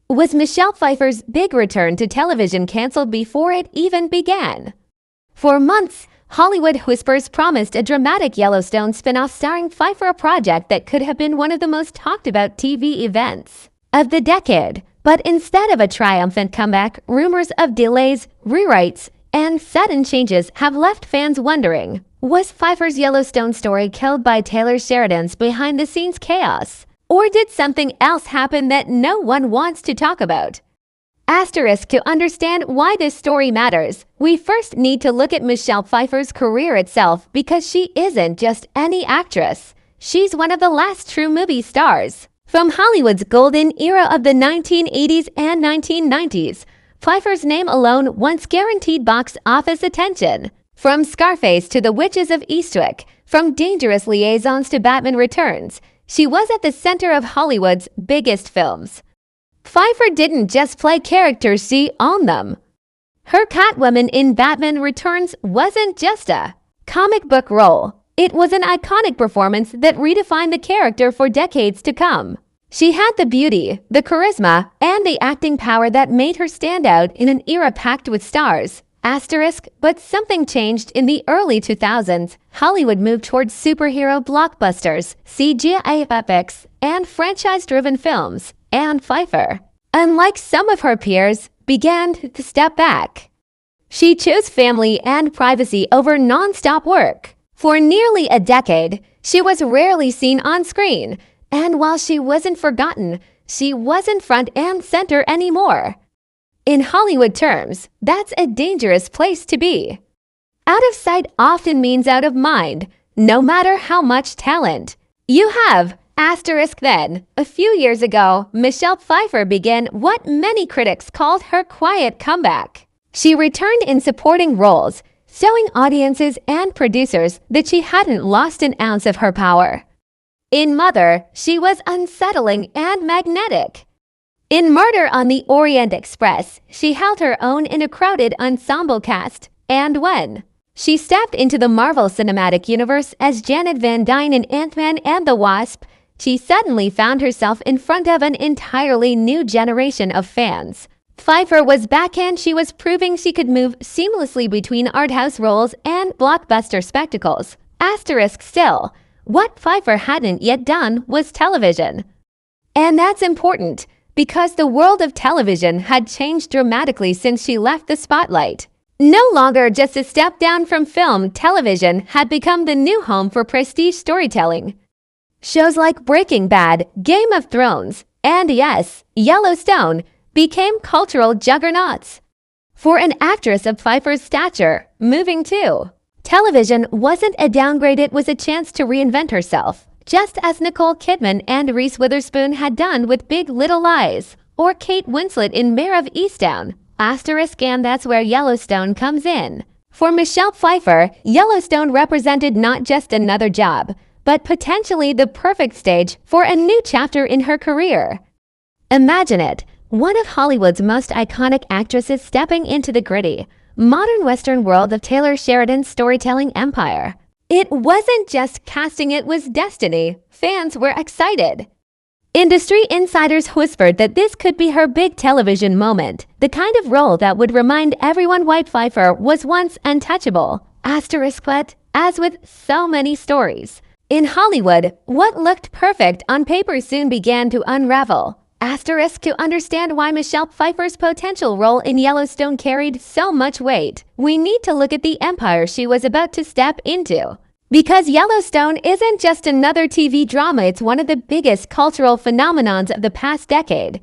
Was Michelle Pfeiffer's big return to television canceled before it even began? For months, Hollywood whispers promised a dramatic Yellowstone spin-off starring Pfeiffer, a project that could have been one of the most talked about TV events of the decade. But instead of a triumphant comeback, rumors of delays, rewrites, and sudden changes have left fans wondering, was Pfeiffer's Yellowstone story killed by Taylor Sheridan's behind-the-scenes chaos? Or did something else happen that no one wants to talk about? To understand why this story matters, we first need to look at Michelle Pfeiffer's career itself, because she isn't just any actress. She's one of the last true movie stars. From Hollywood's golden era of the 1980s and 1990s, Pfeiffer's name alone once guaranteed box office attention. From Scarface to The Witches of Eastwick, from Dangerous Liaisons to Batman Returns, she was at the center of Hollywood's biggest films. Pfeiffer didn't just play characters, she owned them. Her Catwoman in Batman Returns wasn't just a comic book role. It was an iconic performance that redefined the character for decades to come. She had the beauty, the charisma, and the acting power that made her stand out in an era packed with stars. But something changed in the early 2000s. Hollywood moved towards superhero blockbusters, CGI epics, and franchise-driven films. And Pfeiffer, unlike some of her peers, began to step back. She chose family and privacy over non-stop work. For nearly a decade, she was rarely seen on screen, and while she wasn't forgotten, she wasn't front and center anymore. In Hollywood terms, that's a dangerous place to be. Out of sight often means out of mind, no matter how much talent you have. Then, a few years ago, Michelle Pfeiffer began what many critics called her quiet comeback. She returned in supporting roles, showing audiences and producers that she hadn't lost an ounce of her power. In Mother, she was unsettling and magnetic. In Murder on the Orient Express, she held her own in a crowded ensemble cast. And when she stepped into the Marvel Cinematic Universe as Janet Van Dyne in Ant-Man and the Wasp, she suddenly found herself in front of an entirely new generation of fans. Pfeiffer was back, and she was proving she could move seamlessly between art house roles and blockbuster spectacles. Still, what Pfeiffer hadn't yet done was television. And that's important, because the world of television had changed dramatically since she left the spotlight. No longer just a step down from film, television had become the new home for prestige storytelling. Shows like Breaking Bad, Game of Thrones, and yes, Yellowstone became cultural juggernauts. For an actress of Pfeiffer's stature, moving to television wasn't a downgrade, it was a chance to reinvent herself, just as Nicole Kidman and Reese Witherspoon had done with Big Little Lies, or Kate Winslet in Mare of Easttown. And that's where Yellowstone comes in. For Michelle Pfeiffer, Yellowstone represented not just another job, but potentially the perfect stage for a new chapter in her career. Imagine it, one of Hollywood's most iconic actresses stepping into the gritty, modern Western world of Taylor Sheridan's storytelling empire. It wasn't just casting, it was destiny. Fans were excited. Industry insiders whispered that this could be her big television moment, the kind of role that would remind everyone why Pfeiffer was once untouchable. But, as with so many stories in Hollywood, what looked perfect on paper soon began to unravel. To understand why Michelle Pfeiffer's potential role in Yellowstone carried so much weight, we need to look at the empire she was about to step into. Because Yellowstone isn't just another TV drama, it's one of the biggest cultural phenomenons of the past decade.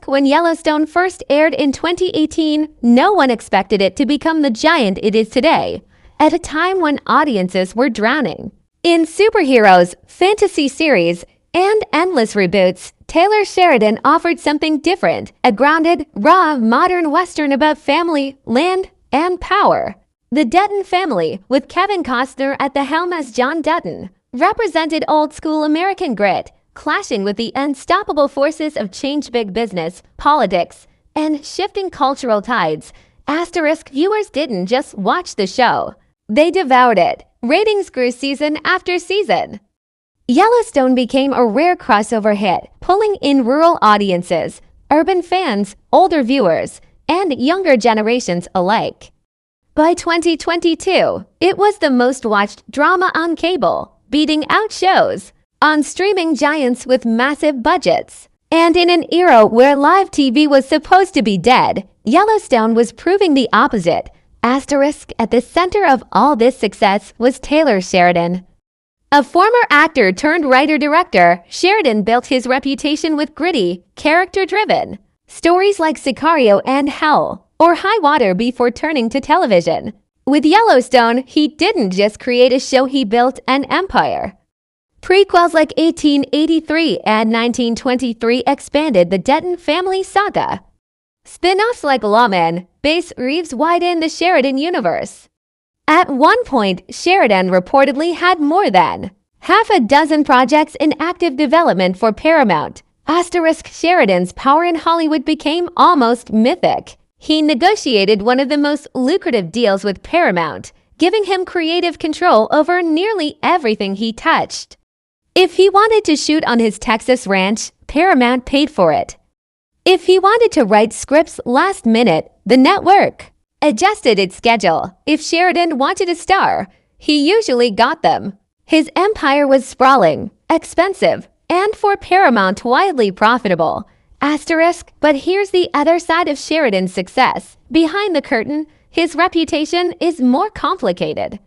When Yellowstone first aired in 2018, no one expected it to become the giant it is today, at a time when audiences were drowning in superheroes, fantasy series, and endless reboots. Taylor Sheridan offered something different, a grounded, raw, modern Western about family, land, and power. The Dutton family, with Kevin Costner at the helm as John Dutton, represented old-school American grit, clashing with the unstoppable forces of change, big business, politics, and shifting cultural tides. Viewers didn't just watch the show, they devoured it. Ratings grew season after season. Yellowstone became a rare crossover hit, pulling in rural audiences, urban fans, older viewers, and younger generations alike. By 2022, it was the most watched drama on cable, beating out shows on streaming giants with massive budgets. And in an era where live TV was supposed to be dead, Yellowstone was proving the opposite. Asterisk, at the center of all this success was Taylor Sheridan. A former actor turned writer-director, Sheridan built his reputation with gritty, character-driven stories like Sicario and Hell, or High Water before turning to television. With Yellowstone, he didn't just create a show, he built an empire. Prequels like 1883 and 1923 expanded the Denton family saga. Spin-offs like Lawman, Base Reeves widened the Sheridan universe. At one point, Sheridan reportedly had more than half a dozen projects in active development for Paramount. Asterisk, Sheridan's power in Hollywood became almost mythic. He negotiated one of the most lucrative deals with Paramount, giving him creative control over nearly everything he touched. If he wanted to shoot on his Texas ranch, Paramount paid for it. If he wanted to write scripts last minute, the network adjusted its schedule. If Sheridan wanted a star, he usually got them. His empire was sprawling, expensive, and for Paramount widely profitable. Asterisk, but here's the other side of Sheridan's success. Behind the curtain, his reputation is more complicated.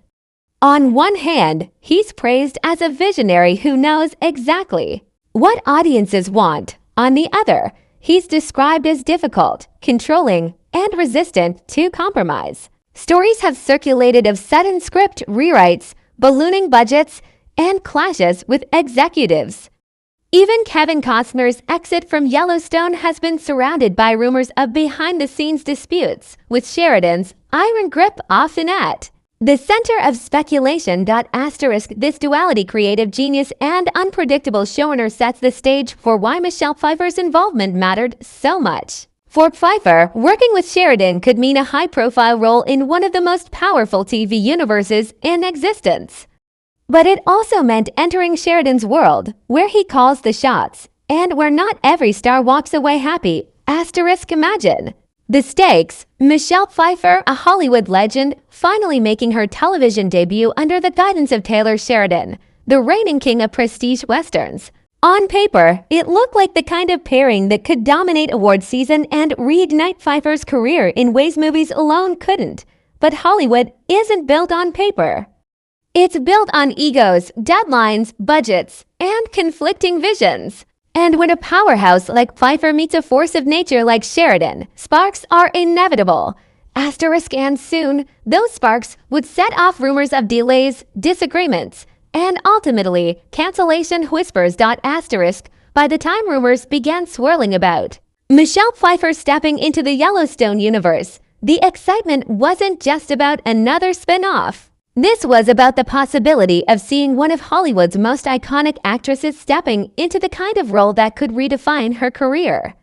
On one hand, he's praised as a visionary who knows exactly what audiences want. On the other, he's described as difficult, controlling, and resistant to compromise. Stories have circulated of sudden script rewrites, ballooning budgets, and clashes with executives. Even Kevin Costner's exit from Yellowstone has been surrounded by rumors of behind-the-scenes disputes, with Sheridan's iron grip often at the center of speculation. Asterisk, this duality, creative genius and unpredictable showrunner, sets the stage for why Michelle Pfeiffer's involvement mattered so much. For Pfeiffer, working with Sheridan could mean a high-profile role in one of the most powerful TV universes in existence. But it also meant entering Sheridan's world, where he calls the shots, and where not every star walks away happy. Asterisk, imagine the stakes. Michelle Pfeiffer, a Hollywood legend, finally making her television debut under the guidance of Taylor Sheridan, the reigning king of prestige westerns. On paper, it looked like the kind of pairing that could dominate award season and reignite Pfeiffer's career in ways movies alone couldn't. But Hollywood isn't built on paper. It's built on egos, deadlines, budgets, and conflicting visions. And when a powerhouse like Pfeiffer meets a force of nature like Sheridan, sparks are inevitable. Asterisk, and soon, those sparks would set off rumors of delays, disagreements, and ultimately, cancellation whispers. Asterisk, by the time rumors began swirling about Michelle Pfeiffer stepping into the Yellowstone universe, the excitement wasn't just about another spin-off. This was about the possibility of seeing one of Hollywood's most iconic actresses stepping into the kind of role that could redefine her career.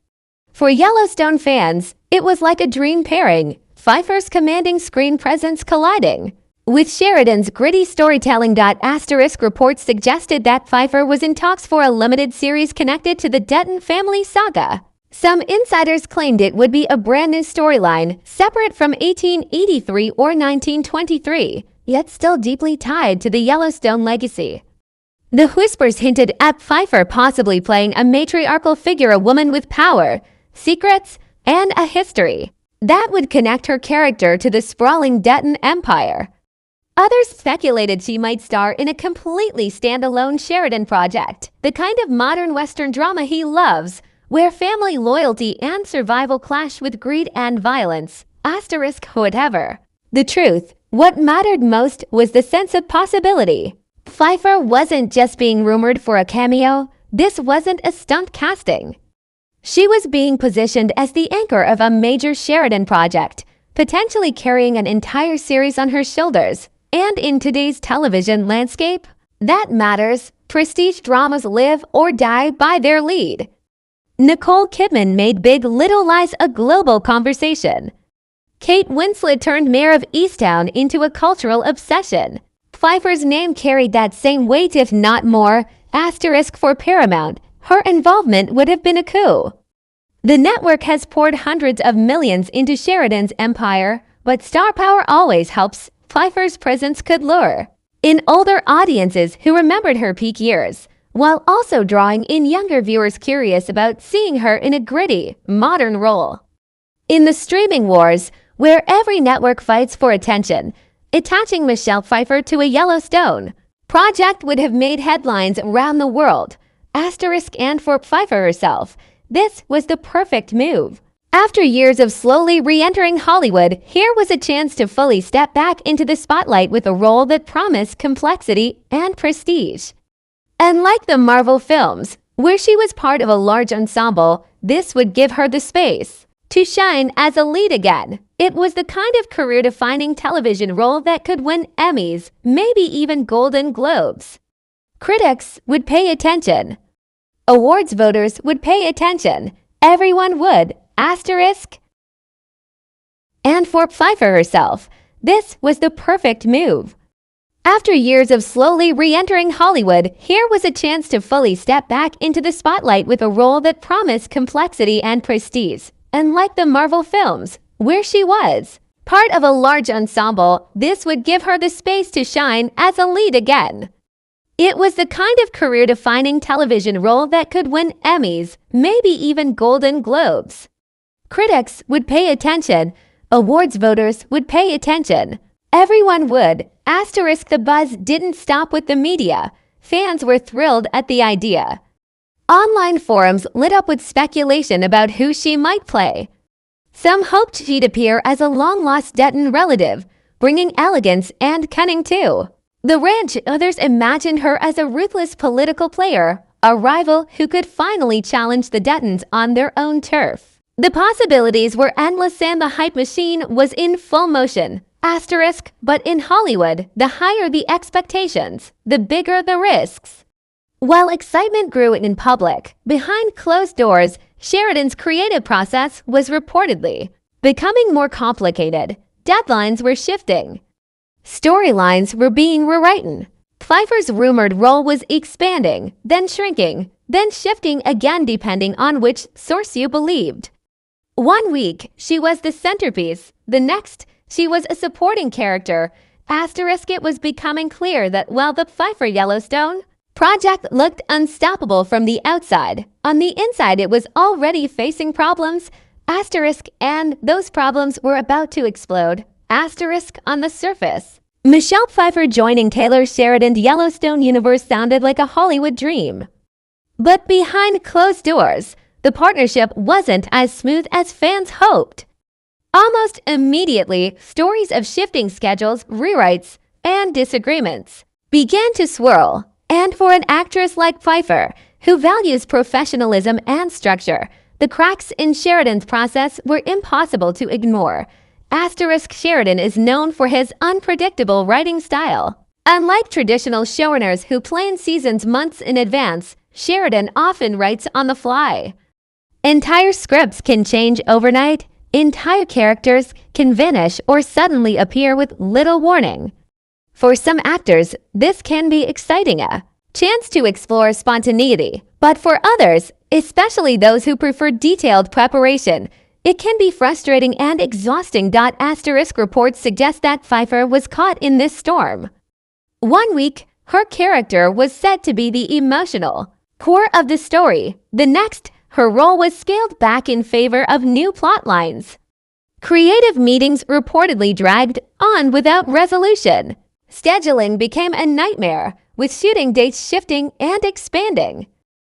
For Yellowstone fans, it was like a dream pairing, Pfeiffer's commanding screen presence colliding with Sheridan's gritty storytelling. Asterisk, reports suggested that Pfeiffer was in talks for a limited series connected to the Denton family saga. Some insiders claimed it would be a brand new storyline, separate from 1883 or 1923. Yet still deeply tied to the Yellowstone legacy. The whispers hinted at Pfeiffer possibly playing a matriarchal figure, a woman with power, secrets, and a history that would connect her character to the sprawling Denton empire. Others speculated she might star in a completely standalone Sheridan project, the kind of modern Western drama he loves, where family loyalty and survival clash with greed and violence. Asterisk, whatever. The truth, what mattered most was the sense of possibility. Pfeiffer wasn't just being rumored for a cameo. This wasn't a stunt casting. She was being positioned as the anchor of a major Sheridan project, potentially carrying an entire series on her shoulders. And in today's television landscape, that matters. Prestige dramas live or die by their lead. Nicole Kidman made Big Little Lies a global conversation. Kate Winslet turned Mayor of Easttown into a cultural obsession. Pfeiffer's name carried that same weight, if not more. Asterisk, for Paramount, her involvement would have been a coup. The network has poured hundreds of millions into Sheridan's empire, but star power always helps. Pfeiffer's presence could lure in older audiences who remembered her peak years, while also drawing in younger viewers curious about seeing her in a gritty, modern role. In the streaming wars, where every network fights for attention, attaching Michelle Pfeiffer to a Yellowstone project would have made headlines around the world. And for Pfeiffer herself, this was the perfect move. After years of slowly re-entering Hollywood, here was a chance to fully step back into the spotlight with a role that promised complexity and prestige. Unlike the Marvel films, where she was part of a large ensemble, this would give her the space to shine as a lead again. It was the kind of career-defining television role that could win Emmys, maybe even Golden Globes. Critics would pay attention. Awards voters would pay attention. Everyone would. And for Pfeiffer herself, this was the perfect move. After years of slowly re-entering Hollywood, here was a chance to fully step back into the spotlight with a role that promised complexity and prestige. Unlike the Marvel films, where she was part of a large ensemble, this would give her the space to shine as a lead again. It was the kind of career-defining television role that could win Emmys, maybe even Golden Globes. Critics would pay attention. Awards voters would pay attention. Everyone would. The buzz didn't stop with the media. Fans were thrilled at the idea. Online forums lit up with speculation about who she might play. Some hoped she'd appear as a long-lost Denton relative, bringing elegance and cunning too. The ranch others imagined her as a ruthless political player, a rival who could finally challenge the Dentons on their own turf. The possibilities were endless and the hype machine was in full motion. But in Hollywood, the higher the expectations, the bigger the risks. While excitement grew in public, behind closed doors, Sheridan's creative process was reportedly becoming more complicated. Deadlines were shifting. Storylines were being rewritten. Pfeiffer's rumored role was expanding, then shrinking, then shifting again depending on which source you believed. One week, she was the centerpiece. The next, she was a supporting character. It was becoming clear that while the Pfeiffer Yellowstone project looked unstoppable from the outside, on the inside it was already facing problems. And those problems were about to explode. On the surface. Michelle Pfeiffer joining Taylor Sheridan's Yellowstone universe sounded like a Hollywood dream. But behind closed doors, the partnership wasn't as smooth as fans hoped. Almost immediately, stories of shifting schedules, rewrites, and disagreements began to swirl. And for an actress like Pfeiffer, who values professionalism and structure, the cracks in Sheridan's process were impossible to ignore. Sheridan is known for his unpredictable writing style. Unlike traditional showrunners who plan seasons months in advance, Sheridan often writes on the fly. Entire scripts can change overnight. Entire characters can vanish or suddenly appear with little warning. For some actors, this can be exciting, a chance to explore spontaneity. But for others, especially those who prefer detailed preparation, it can be frustrating and exhausting. Reports suggest that Pfeiffer was caught in this storm. One week, her character was said to be the emotional core of the story. The next, her role was scaled back in favor of new plot lines. Creative meetings reportedly dragged on without resolution. Scheduling became a nightmare, with shooting dates shifting and expanding.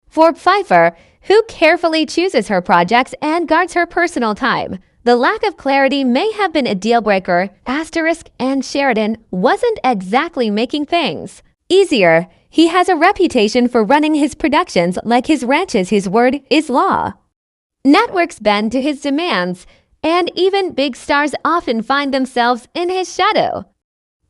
For Pfeiffer, who carefully chooses her projects and guards her personal time, the lack of clarity may have been a deal-breaker. And Sheridan wasn't exactly making things easier. He has a reputation for running his productions like his ranches. His word is law. Networks bend to his demands, and even big stars often find themselves in his shadow.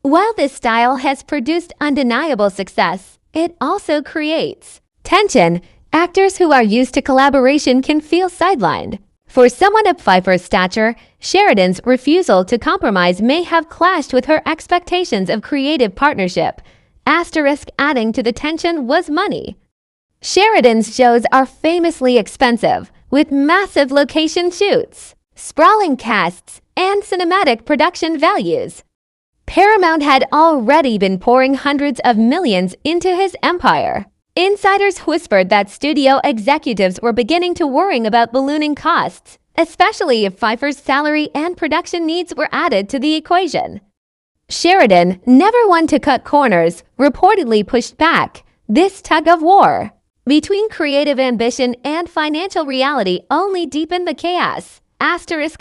While this style has produced undeniable success, it also creates tension. Actors who are used to collaboration can feel sidelined. For someone of Pfeiffer's stature, Sheridan's refusal to compromise may have clashed with her expectations of creative partnership. Adding to the tension was money. Sheridan's shows are famously expensive, with massive location shoots, sprawling casts, and cinematic production values. Paramount had already been pouring hundreds of millions into his empire. Insiders whispered that studio executives were beginning to worry about ballooning costs, especially if Pfeiffer's salary and production needs were added to the equation. Sheridan, never one to cut corners, reportedly pushed back. This tug-of-war between creative ambition and financial reality only deepened the chaos.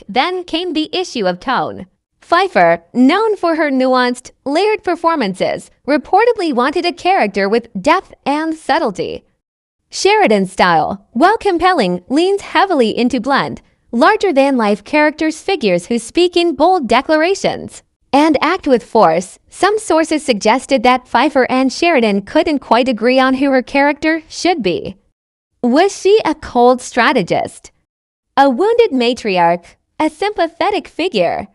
Then came the issue of tone. Pfeiffer, known for her nuanced, layered performances, reportedly wanted a character with depth and subtlety. Sheridan's style, while compelling, leans heavily into blunt, larger-than-life characters figures who speak in bold declarations and act with force. Some sources suggested that Pfeiffer and Sheridan couldn't quite agree on who her character should be. Was she a cold strategist, a wounded matriarch, a sympathetic figure?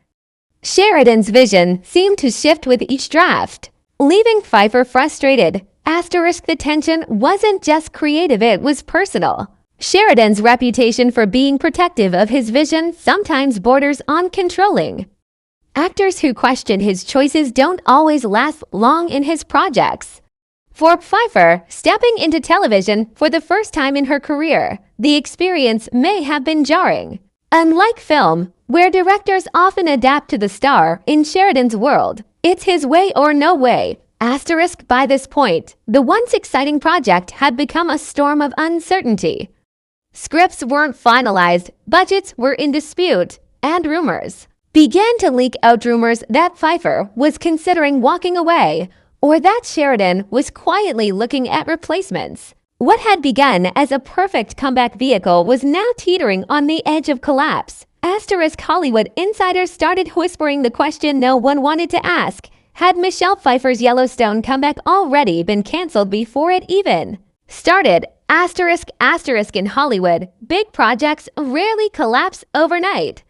Sheridan's vision seemed to shift with each draft, leaving Pfeiffer frustrated. The tension wasn't just creative, it was personal. Sheridan's reputation for being protective of his vision sometimes borders on controlling. Actors who question his choices don't always last long in his projects. For Pfeiffer, stepping into television for the first time in her career, the experience may have been jarring. Unlike film, where directors often adapt to the star, in Sheridan's world, it's his way or no way. By this point, the once exciting project had become a storm of uncertainty. Scripts weren't finalized, budgets were in dispute, and rumors began to leak out that Pfeiffer was considering walking away, or that Sheridan was quietly looking at replacements. What had begun as a perfect comeback vehicle was now teetering on the edge of collapse. Hollywood insiders started whispering the question no one wanted to ask. Had Michelle Pfeiffer's Yellowstone comeback already been canceled before it even started? In Hollywood, big projects rarely collapse overnight.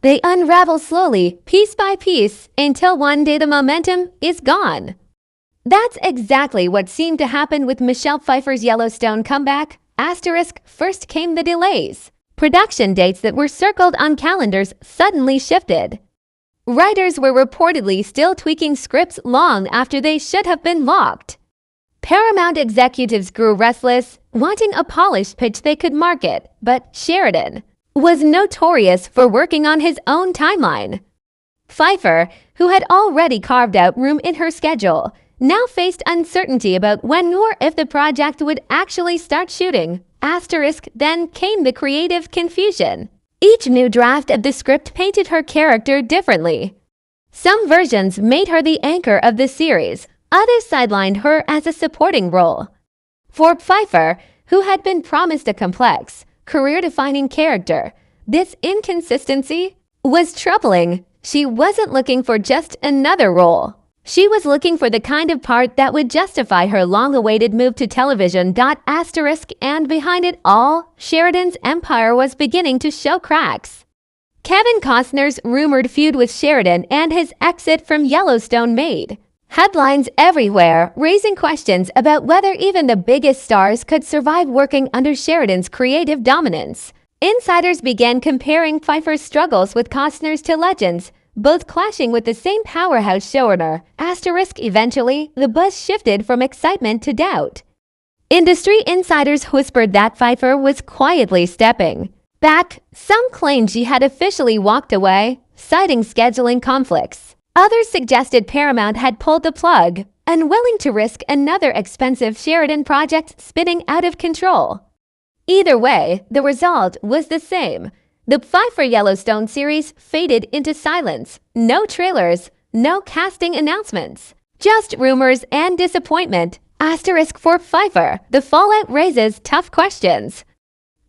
They unravel slowly, piece by piece, until one day the momentum is gone. That's exactly what seemed to happen with Michelle Pfeiffer's Yellowstone comeback. First came the delays. Production dates that were circled on calendars suddenly shifted. Writers were reportedly still tweaking scripts long after they should have been locked. Paramount executives grew restless, wanting a polished pitch they could market, but Sheridan was notorious for working on his own timeline. Pfeiffer, who had already carved out room in her schedule, now faced uncertainty about when or if the project would actually start shooting. Then came the creative confusion. Each new draft of the script painted her character differently. Some versions made her the anchor of the series, others sidelined her as a supporting role. For Pfeiffer, who had been promised a complex, career-defining character, this inconsistency was troubling. She wasn't looking for just another role. She was looking for the kind of part that would justify her long-awaited move to television. And behind it all, Sheridan's empire was beginning to show cracks. Kevin Costner's rumored feud with Sheridan and his exit from Yellowstone made headlines everywhere, raising questions about whether even the biggest stars could survive working under Sheridan's creative dominance. Insiders began comparing Pfeiffer's struggles with Costner's to legends, both clashing with the same powerhouse showrunner. Eventually, the buzz shifted from excitement to doubt. Industry insiders whispered that Pfeiffer was quietly stepping back. Some claimed she had officially walked away, citing scheduling conflicts. Others suggested Paramount had pulled the plug, unwilling to risk another expensive Sheridan project spinning out of control. Either way, the result was the same. The Pfeiffer Yellowstone series faded into silence. No trailers, no casting announcements, just rumors and disappointment. For Pfeiffer, the fallout raises tough questions.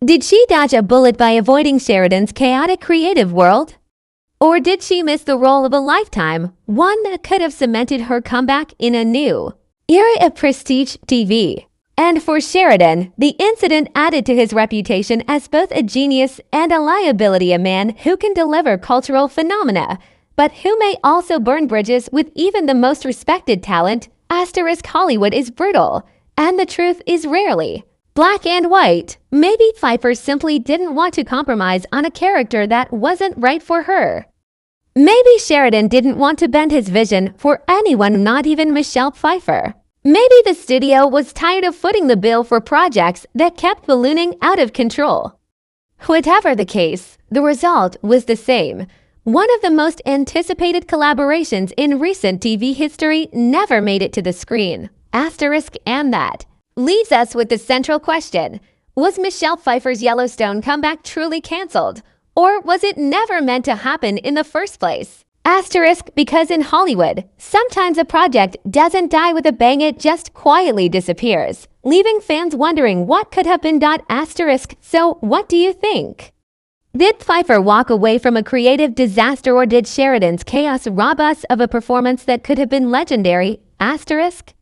Did she dodge a bullet by avoiding Sheridan's chaotic creative world? Or did she miss the role of a lifetime, one that could have cemented her comeback in a new era of prestige TV? And for Sheridan, the incident added to his reputation as both a genius and a liability, a man who can deliver cultural phenomena, but who may also burn bridges with even the most respected talent. Hollywood is brutal, and the truth is rarely Black and white. Maybe Pfeiffer simply didn't want to compromise on a character that wasn't right for her. Maybe Sheridan didn't want to bend his vision for anyone, not even Michelle Pfeiffer. Maybe the studio was tired of footing the bill for projects that kept ballooning out of control. Whatever the case, the result was the same. One of the most anticipated collaborations in recent TV history never made it to the screen. Asterisk and that leaves us with the central question. Was Michelle Pfeiffer's Yellowstone comeback truly canceled? Or was it never meant to happen in the first place? Asterisk because in Hollywood, sometimes a project doesn't die with a bang, it just quietly disappears, leaving fans wondering what could have been. Asterisk, so what do you think? Did Pfeiffer walk away from a creative disaster, or did Sheridan's chaos rob us of a performance that could have been legendary? Asterisk.